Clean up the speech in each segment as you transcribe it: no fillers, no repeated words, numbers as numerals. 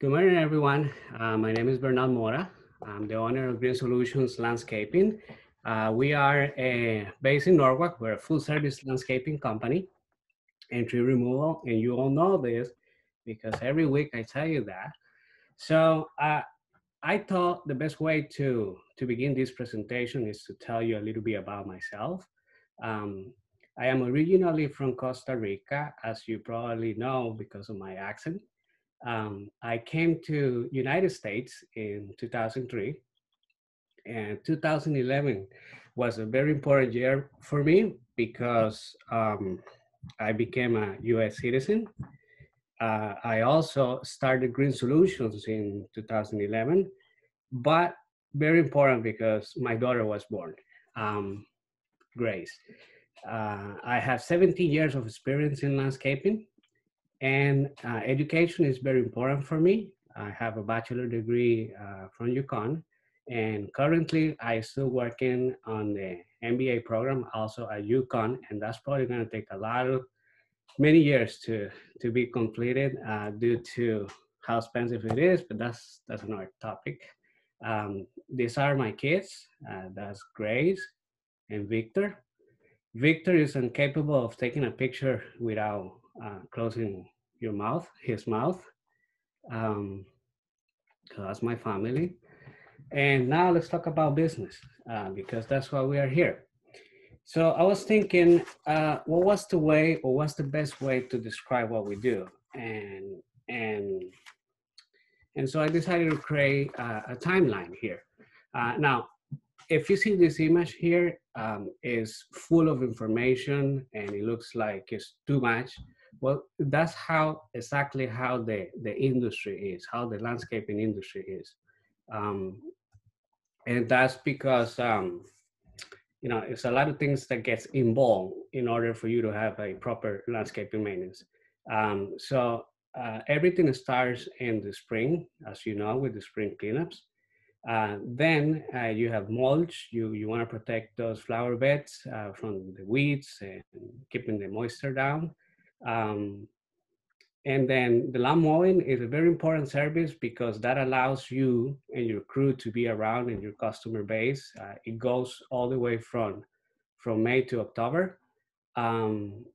Good morning, everyone. My name is Bernal Mora. I'm the owner of Green Solutions Landscaping. We are based in Norwalk. We're a full-service landscaping company and tree removal, and you all know this because every week I tell you that. So I thought the best way to begin this presentation is to tell you a little bit about myself. Um, I am originally from Costa Rica, as you probably know because of my accent. I came to United States in 2003, and 2011 was a very important year for me because I became a U.S. citizen. I also started Green Solutions in 2011, but very important because my daughter was born, um, Grace. I have 17 years of experience in landscaping, and education is very important for me. I have a bachelor degree from UConn, and currently I still working on the MBA program also at UConn, and that's probably going to take a lot of many years to be completed due to how expensive it is. But that's another topic. These are my kids. That's Grace and Victor. Victor is incapable of taking a picture without closing your mouth, his mouth. Um, so that's my family. And now let's talk about business because that's why we are here. So I was thinking, what was the way, or what's the best way to describe what we do? And and so I decided to create a timeline here. Now, if you see this image here, is full of information and it looks like it's too much. Well, that's how exactly how the industry is, how the landscaping industry is. Um, and that's because it's a lot of things that gets involved in order for you to have a proper landscaping maintenance. So everything starts in the spring, as you know, with the spring cleanups. Then you have mulch. You want to protect those flower beds from the weeds and keeping the moisture down. Um, and then the lawn mowing is a very important service because that allows you and your crew to be around in your customer base. It goes all the way from May to October. Um,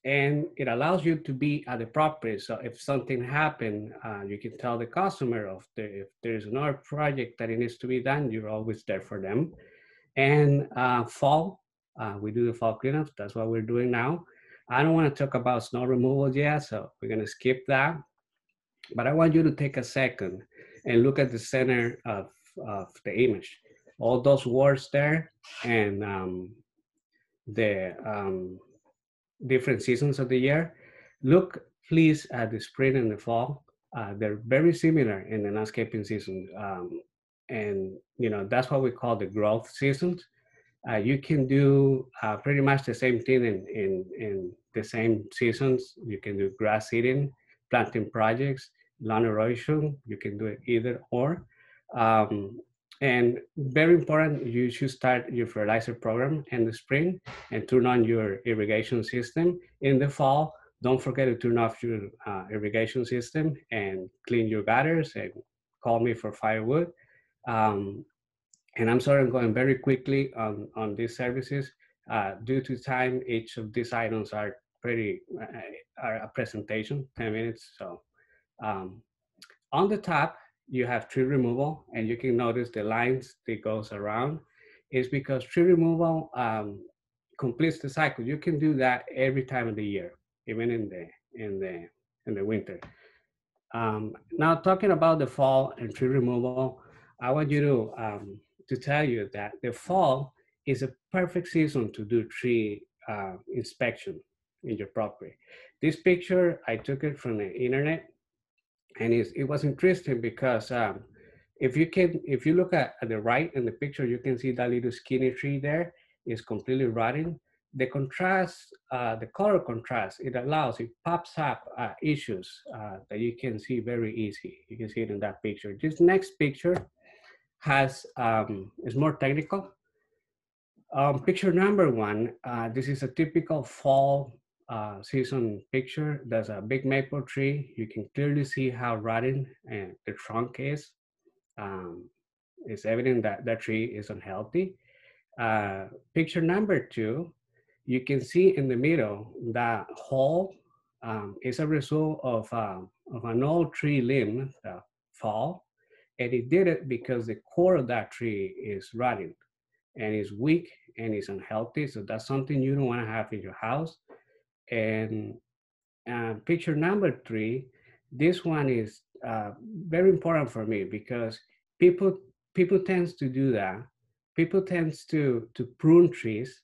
and it allows you to be at the property. So if something happened, you can tell the customer if there's another project that it needs to be done, you're always there for them. And fall, we do the fall cleanups. That's what we're doing now. I don't want to talk about snow removal yet, so we're gonna skip that. But I want you to take a second and look at the center of the image. All those words there and the different seasons of the year. Look, please, at the spring and the fall. They're very similar in the landscaping season. And that's what we call the growth seasons. You can do pretty much the same thing in the same seasons. You can do grass seeding, planting projects, lawn erosion. You can do it either or. Um, and very important, you should start your fertilizer program in the spring and turn on your irrigation system. In the fall, don't forget to turn off your irrigation system and clean your gutters and call me for firewood. Um, and I'm sorry, I'm going very quickly on these services. Due to time, each of these items are are a presentation, 10 minutes. So um, on the top, you have tree removal, and you can notice the lines that goes around. Is because tree removal completes the cycle. You can do that every time of the year, even in the winter. Now, talking about the fall and tree removal, I want you to tell you that the fall is a perfect season to do tree inspection in your property. This picture, I took it from the internet, and it was interesting because if you look at the right in the picture, you can see that little skinny tree there is completely rotting. The contrast, the color contrast, it pops up issues that you can see very easy. You can see it in that picture. This next picture is more technical. Picture number one, this is a typical fall season picture, there's a big maple tree. You can clearly see how rotten and the trunk is. Um, it's evident that that tree is unhealthy. Picture number two, you can see in the middle that hole is a result of an old tree limb that fall, and it did it because the core of that tree is rotting and is weak and is unhealthy. So that's something you don't want to have in your house. And picture number three, this one is very important for me because people people tends to do that. People tends to prune trees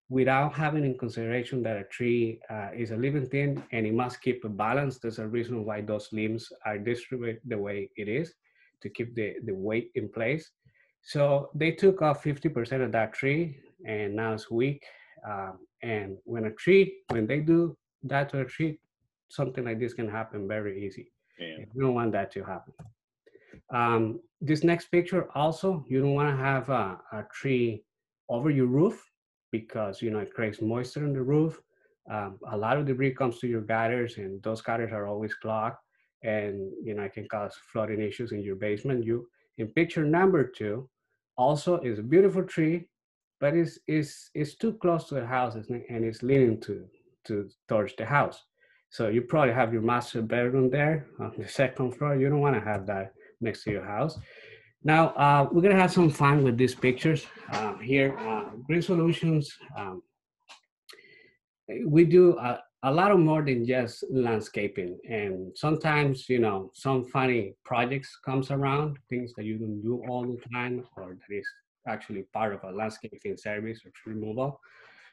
without having in consideration that a tree is a living thing and it must keep a balance. There's a reason why those limbs are distributed the way it is to keep the weight in place. So they took off 50% of that tree and now it's weak. And when they do that to a tree, something like this can happen very easy. And And you don't want that to happen. This next picture also, you don't want to have a tree over your roof because it creates moisture in the roof. A lot of debris comes to your gutters, and those gutters are always clogged, and it can cause flooding issues in your basement. You in picture number two, also is a beautiful tree, but it's too close to the house and it's leaning towards the house. So you probably have your master bedroom there on the second floor. You don't want to have that next to your house. Now, we're gonna have some fun with these pictures here. Green Solutions, we do a lot of more than just landscaping. And sometimes, some funny projects comes around, things that you don't do all the time, or that is actually part of a landscaping service or tree removal.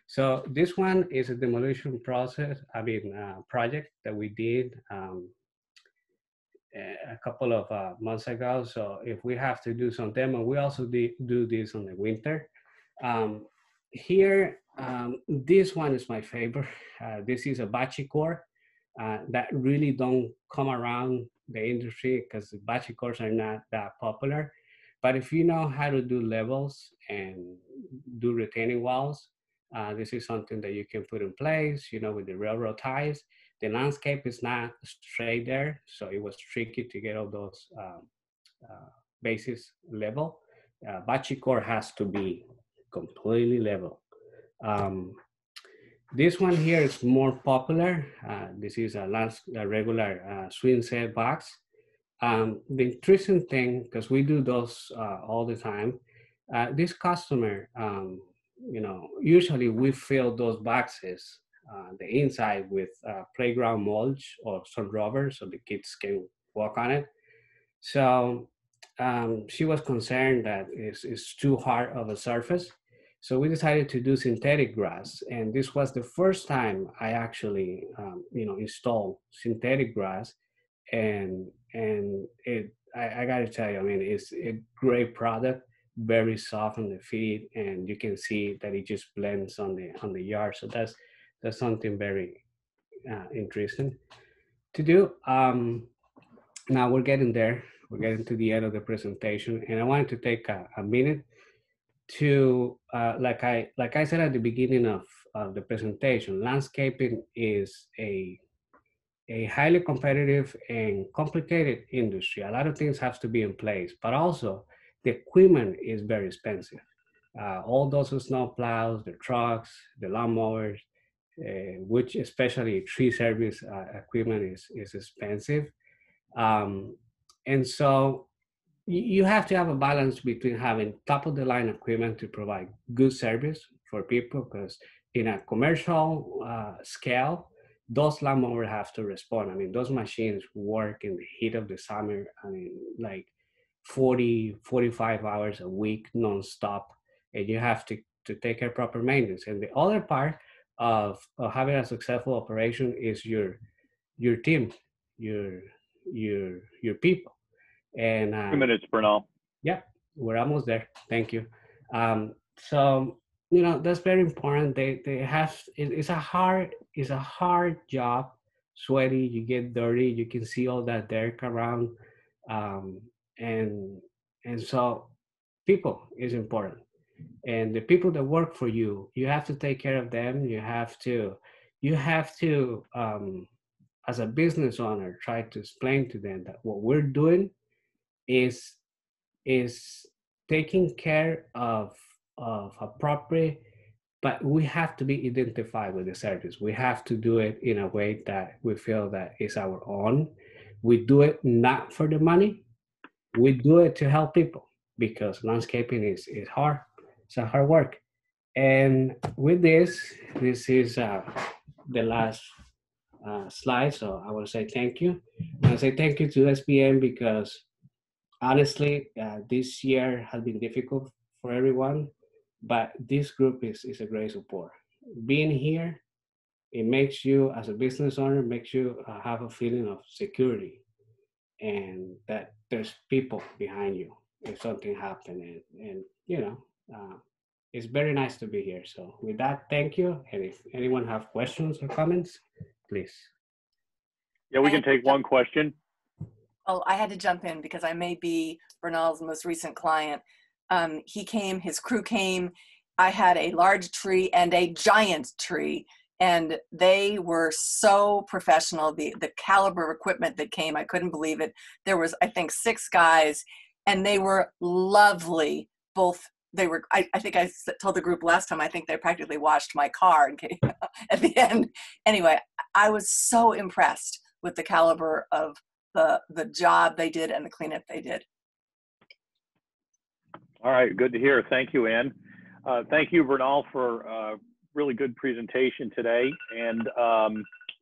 So this one is a demolition project that we did a couple of months ago. So if we have to do some demo, we also do this in the winter. Um, Here, this one is my favorite. This is a Bachicor that really don't come around the industry because the Bachicors are not that popular. But if you know how to do levels and do retaining walls, this is something that you can put in place, with the railroad ties. The landscape is not straight there, so it was tricky to get all those bases level. Bachicor has to be completely level. Um, this one here is more popular. This is a regular swing set box. The interesting thing, because we do those all the time, this customer, usually we fill those boxes, the inside with playground mulch or some rubber so the kids can walk on it. So she was concerned that it's too hard of a surface. So we decided to do synthetic grass. And this was the first time I actually, installed synthetic grass. And I got to tell you, I mean, it's a great product, very soft on the feet, and you can see that it just blends on the yard. So that's something very interesting to do. Now we're getting there. We're getting to the end of the presentation, and I wanted to take a minute to, like I said at the beginning of the presentation, landscaping is a highly competitive and complicated industry. A lot of things have to be in place, but also the equipment is very expensive. All those snow plows, the trucks, the lawnmowers, which especially tree service equipment is expensive. Um, and so you have to have a balance between having top of the line equipment to provide good service for people, because in a commercial scale, those lawnmowers have to respond. I mean, those machines work in the heat of the summer. I mean, like 45 hours a week nonstop, and you have to take care of proper maintenance. And the other part of having a successful operation is your team, your your people. And 2 minutes, Bernal. yeah, we're almost there. Thank you. So that's very important. They have it's a hard job, sweaty. You get dirty. You can see all that dirt around, um, and and so people is important. And the people that work for you, you have to take care of them. you have to, as a business owner, try to explain to them that what we're doing is is taking care of a property, but we have to be identified with the service. We have to do it in a way that we feel that is our own. We do it not for the money. We do it to help people because landscaping is hard. It's a hard work. And with this is the last slide. So I want to say thank you. I say thank you to SPM because honestly, this year has been difficult for everyone, but this group is a great support. Being here, it makes you, as a business owner, makes you have a feeling of security and that there's people behind you if something happened. And you know, it's very nice to be here. So with that, thank you. And if anyone have questions or comments, please. Yeah, we can take one question. Oh, I had to jump in because I may be Bernal's most recent client. He came, his crew came. I had a large tree and a giant tree, and they were so professional. The caliber of equipment that came, I couldn't believe it. There was, I think, 6 guys, and they were lovely. Both, they were, I think I told the group last time, I think they practically washed my car at the end. Anyway, I was so impressed with the caliber of the job they did and the cleanup they did. All right, good to hear. Thank you, Ann. Thank you, Bernal, for a really good presentation today. And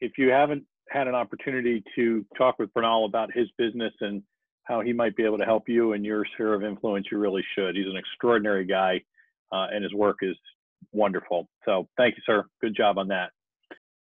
if you haven't had an opportunity to talk with Bernal about his business and how he might be able to help you in your sphere of influence, you really should. He's an extraordinary guy, and his work is wonderful. So thank you, sir. Good job on that.